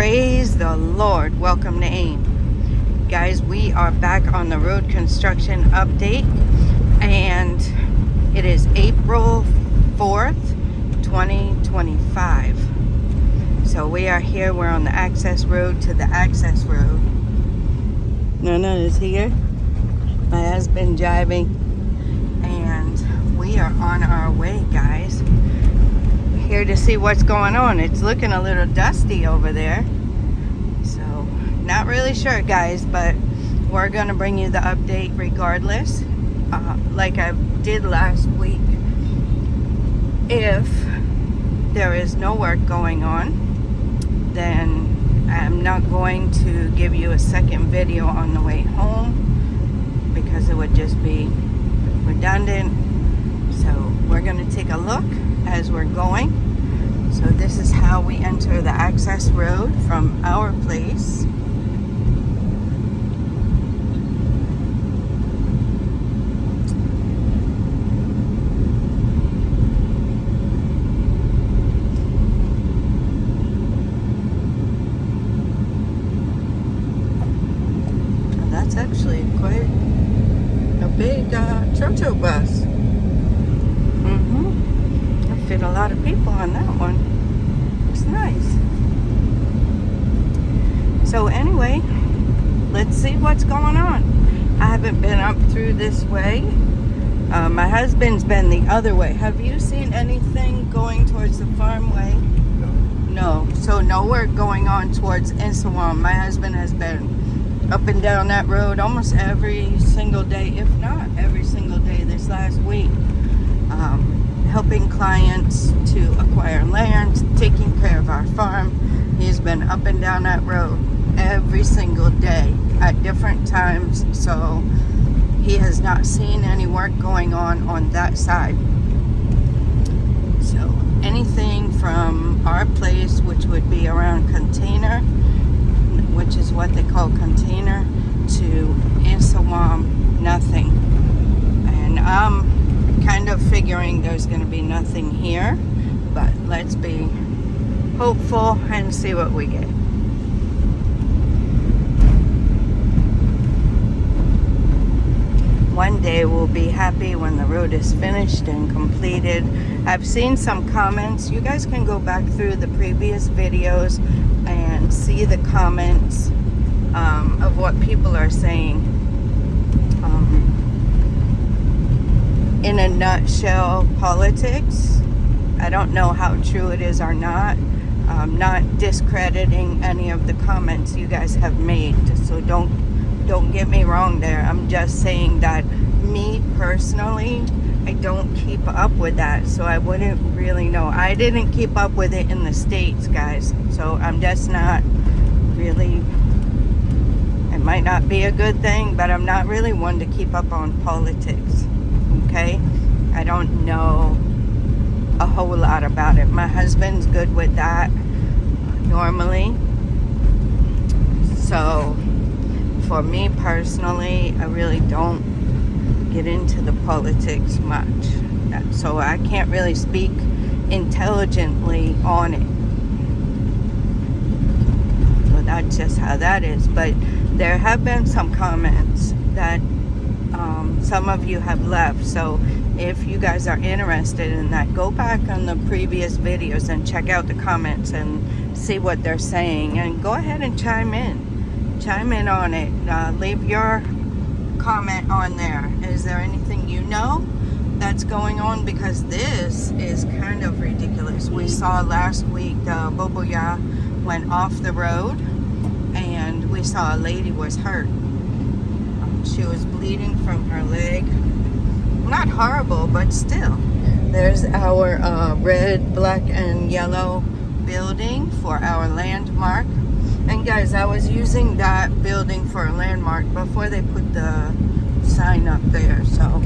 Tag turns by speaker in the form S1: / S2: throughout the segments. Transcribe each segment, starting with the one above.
S1: Praise the Lord. Welcome to AIM. Guys, we are back on the road construction update, and it is April 4th, 2025. So we are here. We're on the access road to the access road. Nana is here. My husband driving, and we are on our way, guys. Here to see what's going on. It's looking a little dusty over there, so not really sure, guys, but we're gonna bring you the update regardless, like I did last week. If there is no work going on, then I'm not going to give you a second video on the way home because it would just be redundant. So we're gonna take a look as we're going. So this is how we enter the access road from our place. And that's actually quite a big Trotto bus. Fit a lot of people on that one. It's nice. So anyway, let's see what's going on. I haven't been up through this way. My husband's been the other way. Have you seen anything going towards the farm way? No. So no work going on towards Nsawam. My husband has been up and down that road almost every single day, if not every single day this last week. Helping clients to acquire land, taking care of our farm. He's been up and down that road every single day at different times, so he has not seen any work going on that side. So anything from our place, which would be around Container, which is what they call Container, to Nsawam, nothing. And I'm kind of figuring there's going to be nothing here, but let's be hopeful and see what we get. One day we'll be happy when the road is finished and completed. I've seen some comments. You guys can go back through the previous videos and see the comments of what people are saying. In a nutshell, politics. I don't know how true it is or not. I'm not discrediting any of the comments you guys have made, so don't get me wrong there. I'm just saying that me personally, I don't keep up with that, so I wouldn't really know. I didn't keep up with it in the States, guys, so I'm just not really. It might not be a good thing, but I'm not really one to keep up on politics. Okay, I don't know a whole lot about it. My husband's good with that normally. So for me personally, I really don't get into the politics much. So I can't really speak intelligently on it. So that's just how that is. But there have been some comments that some of you have left, so if you guys are interested in that, go back on the previous videos and check out the comments and see what they're saying, and go ahead and chime in on it. Leave your comment on there. Is there anything you know that's going on? Because this is kind of ridiculous. We saw last week the Boboya went off the road, and we saw a lady was hurt. She was bleeding from her leg. Not horrible, but still. There's our red, black, and yellow building for our landmark. And guys, I was using that building for a landmark before they put the sign up there. So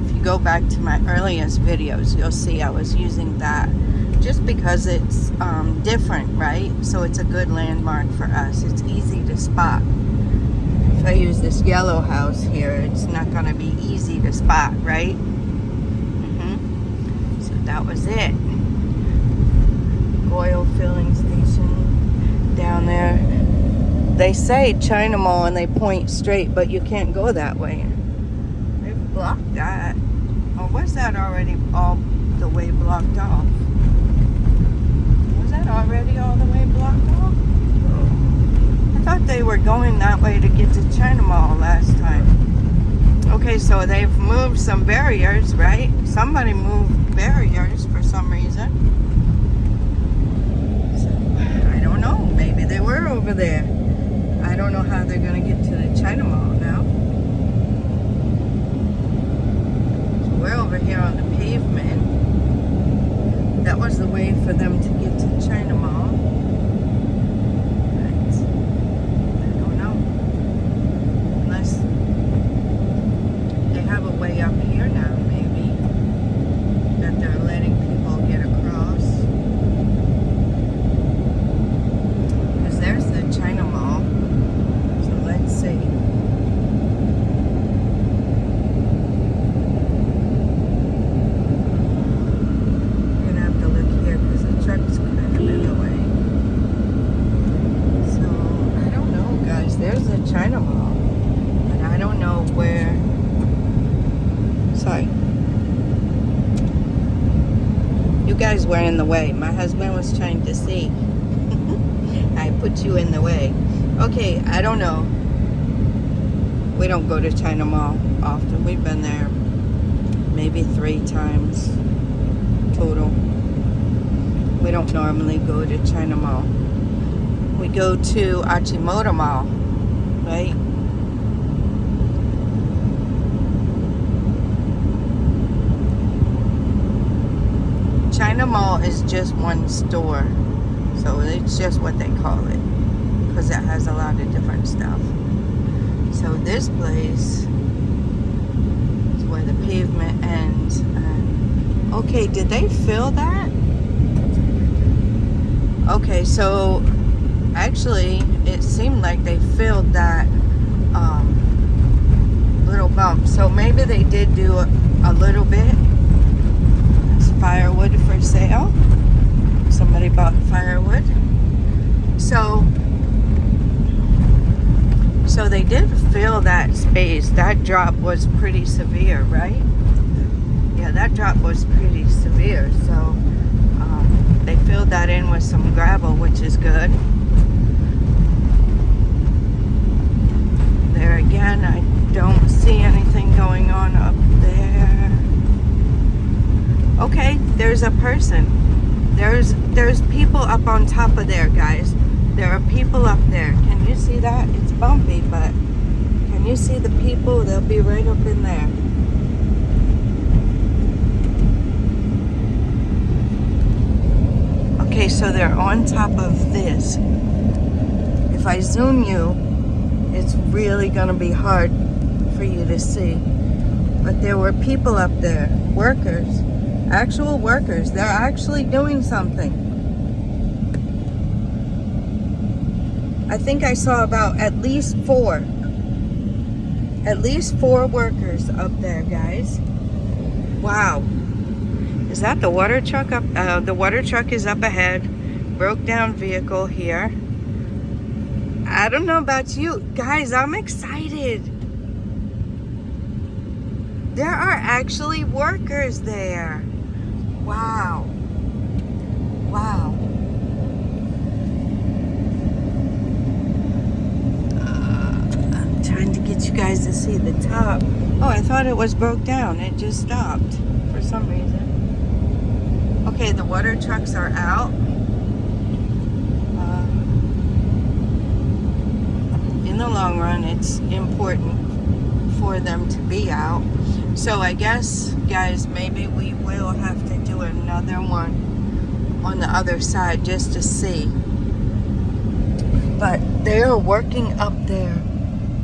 S1: if you go back to my earliest videos, you'll see I was using that just because it's different, right? So it's a good landmark for us. It's easy to spot. If I use this yellow house here, it's not going to be easy to spot, right? So that was it. Oil filling station down they say China Mall and they point straight, but you can't go that way. They've blocked that. Or was that already all the way blocked off? Was that already all the way blocked off? I thought they were going that way to get to China Mall last time. Okay, so they've moved some barriers, right? Somebody moved barriers for some reason. So, I don't know. Maybe they were over there. I don't know how they're going to get to the China Mall now. So we're over here on the pavement. That was the way for them to get to China Mall. But I don't know. Unless they have a way up here now, maybe, that they're letting people get across. Because there's the China Mall. So let's see. I'm gonna have to look here because the truck's kind of in the way. So I don't know, guys. There's the China Mall, and I don't know where. Sorry. You guys were in the way. My husband was trying to see. I put you in the way. Okay, I don't know. We don't go to China Mall often. We've been there maybe 3 times total. We don't normally go to China Mall. We go to Achimota Mall, right? China Mall is just one store, so it's just what they call it, because it has a lot of different stuff. So this place is where the pavement ends. Okay, did they fill that? Okay, so actually it seemed like they filled that little bump. So maybe they did do a little bit. Firewood for sale. Somebody bought firewood. So they did fill that space. That drop was pretty severe, right? Yeah, that drop was pretty severe. So they filled that in with some gravel, which is good. There again, I don't see anything going on up there. Okay, there's a person. There's people up on top of there, guys. There are people up there. Can you see that? It's bumpy, but can you see the people? They'll be right up in there. Okay, so they're on top of this. If I zoom you, it's really gonna be hard for you to see. But there were people up there, workers. Actual workers. They're actually doing something. I think I saw about at least 4 workers up there, guys. Wow. Is that the water truck up? The water truck is up ahead. Broke down vehicle here. I don't know about you guys. I'm excited. There are actually workers there. Wow. Wow. I'm trying to get you guys to see the top. Oh, I thought it was broke down. It just stopped for some reason. Okay, the water trucks are out. In the long run, it's important for them to be out. So I guess, guys, maybe we will have to do another one on the other side just to see. But they are working up there.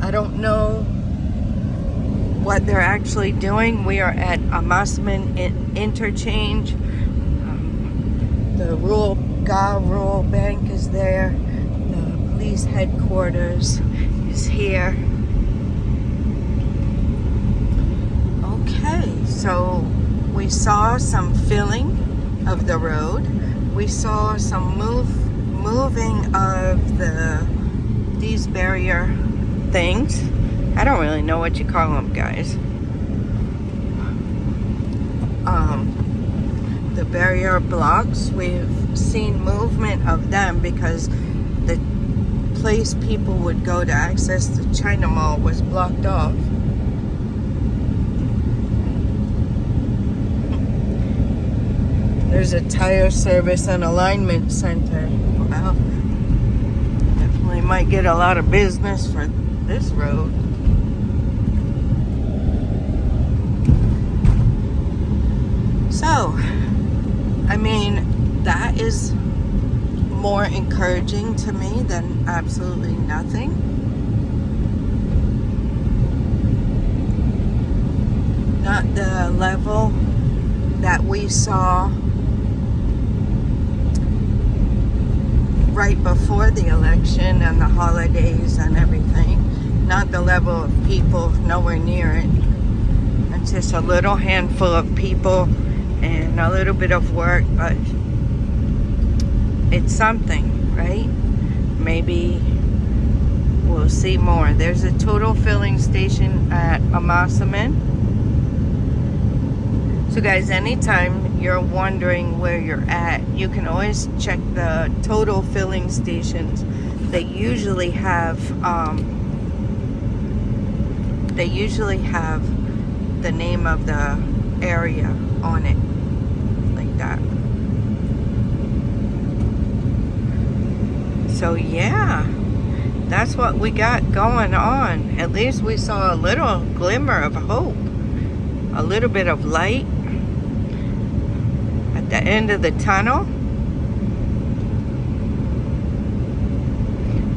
S1: I don't know what they're actually doing. We are at Amasaman interchange. The rural bank is there. The police headquarters is here. Okay, so we saw some filling of the road. We saw some moving of these barrier things. I don't really know what you call them, guys. The barrier blocks, we've seen movement of them because the place people would go to access the China Mall was blocked off. There's a tire service and alignment center. Well, definitely might get a lot of business for this road. So, I mean, that is more encouraging to me than absolutely nothing. Not the level that we saw right before the election and the holidays and everything. Not the level of people, nowhere near it. It's just a little handful of people and a little bit of work, but it's something, right? Maybe we'll see more. There's a total filling station at Amasaman. So guys, anytime you're wondering where you're at, you can always check the total filling stations. They usually have the name of the area on it, like that. So yeah, that's what we got going on. At least we saw a little glimmer of hope, a little bit of light at the end of the tunnel.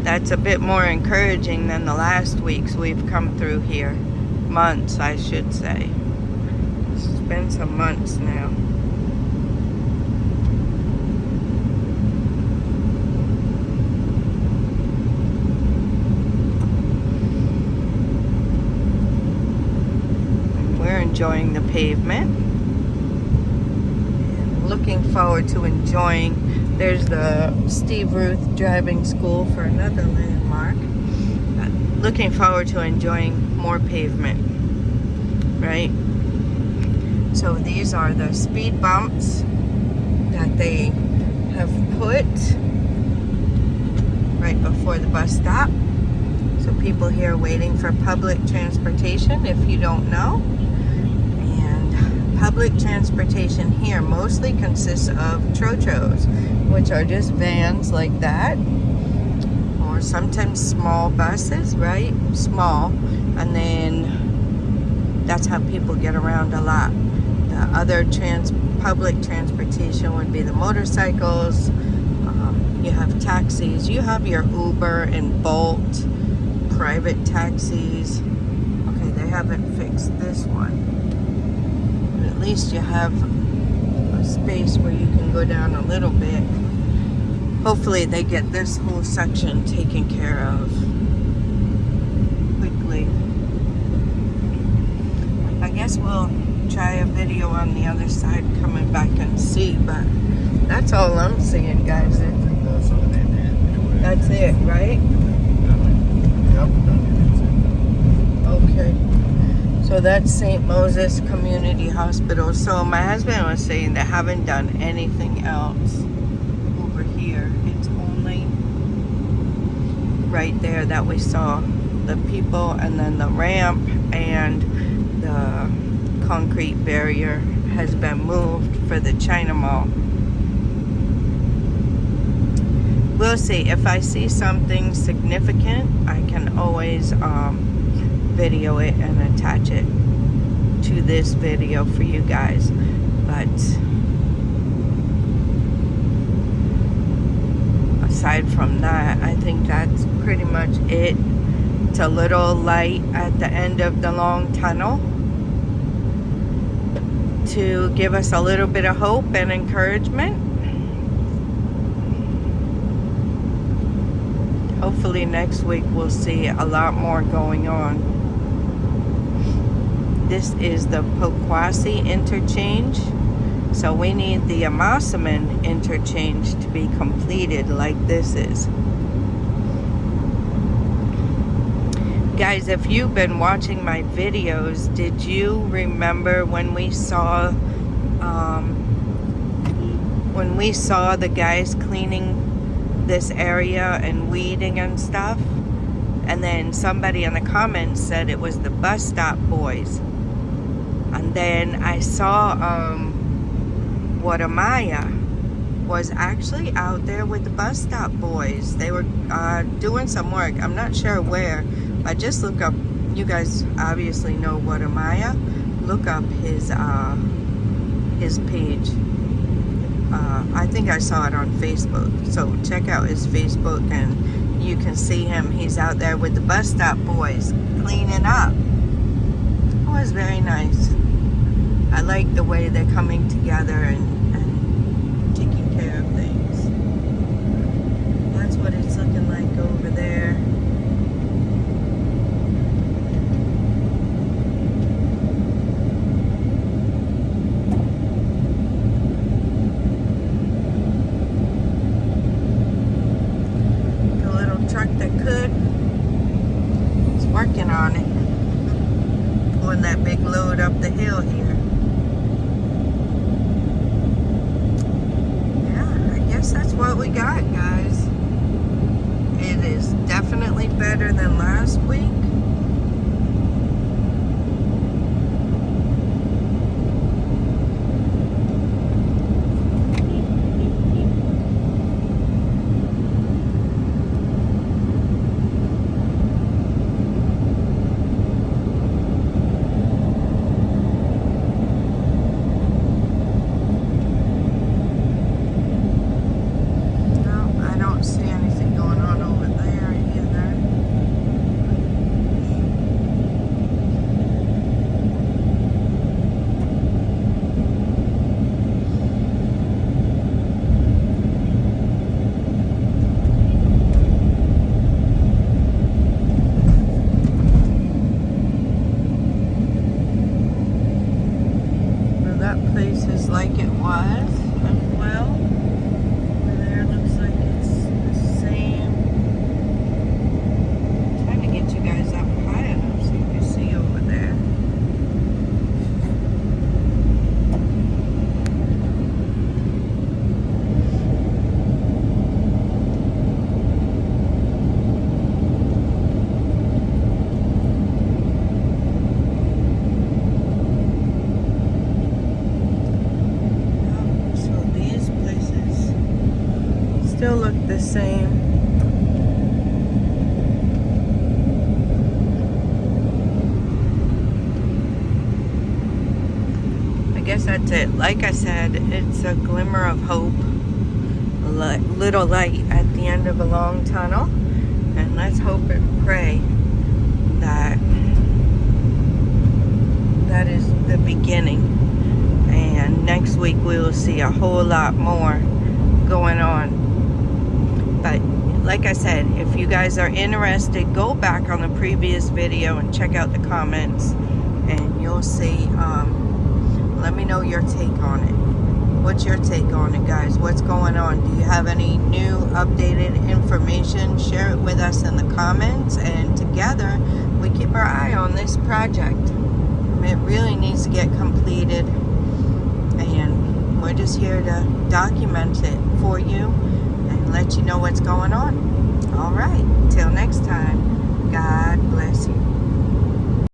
S1: That's a bit more encouraging than the last weeks we've come through here. Months, I should say. It's been some months now. We're enjoying the pavement. Looking forward to enjoying. There's the Steve Ruth Driving School for another landmark. Looking forward to enjoying more pavement, right? So these are the speed bumps that they have put right before the bus stop. So people here waiting for public transportation, if you don't know. And public transportation here mostly consists of trotros, which are just vans like that, or sometimes small buses, right? Small, and then that's how people get around a lot. The other public transportation would be the motorcycles. You have taxis. You have your Uber and Bolt, private taxis. Okay, they haven't fixed this one. But at least you have a space where you can go down a little bit. Hopefully they get this whole section taken care of quickly. I guess we'll try a video on the other side coming back and see, but that's all I'm seeing, guys. That's it, right? Okay. So that's St. Moses Community Hospital. So my husband was saying they haven't done anything else over here. It's only right there that we saw the people, and then the ramp and the concrete barrier has been moved for the China Mall. We'll see. If I see something significant, I can always video it and attach it to this video for you guys. But aside from that, I think that's pretty much it. It's a little light at the end of the long tunnel to give us a little bit of hope and encouragement. Hopefully next week we'll see a lot more going on. This is the Pokwasi interchange. So we need the Amasaman interchange to be completed like this is. Guys, if you've been watching my videos, did you remember when we saw the guys cleaning this area and weeding and stuff? And then somebody in the comments said it was the bus stop boys. And then I saw Amaya was actually out there with the bus stop boys. They were doing some work. I'm not sure where. I just look up, you guys obviously know Amaya. Look up his page. I think I saw it on Facebook. So check out his Facebook and you can see him. He's out there with the bus stop boys cleaning up. It was very nice. I like the way they're coming together and taking care of things. That's what it's looking like over there. The little truck that could is working on it. Pulling that big load up the hill here. That's what we got, guys. It is definitely better than last week. Like it was as well. Over there looks like it's the same. I'm trying to get you guys up high enough so you can see over there. Still look the same. I guess that's it. Like I said, it's a glimmer of hope, a little light at the end of a long tunnel, and let's hope and pray that that is the beginning, and next week we will see a whole lot more going on. But like I said, if you guys are interested, go back on the previous video and check out the comments and you'll see. Let me know your take on it. What's your take on it, guys? What's going on? Do you have any new updated information? Share it with us in the comments, and together we keep our eye on this project. It really needs to get completed, and we're just here to document it for you and let you know what's going on. All right, till next time, God bless you.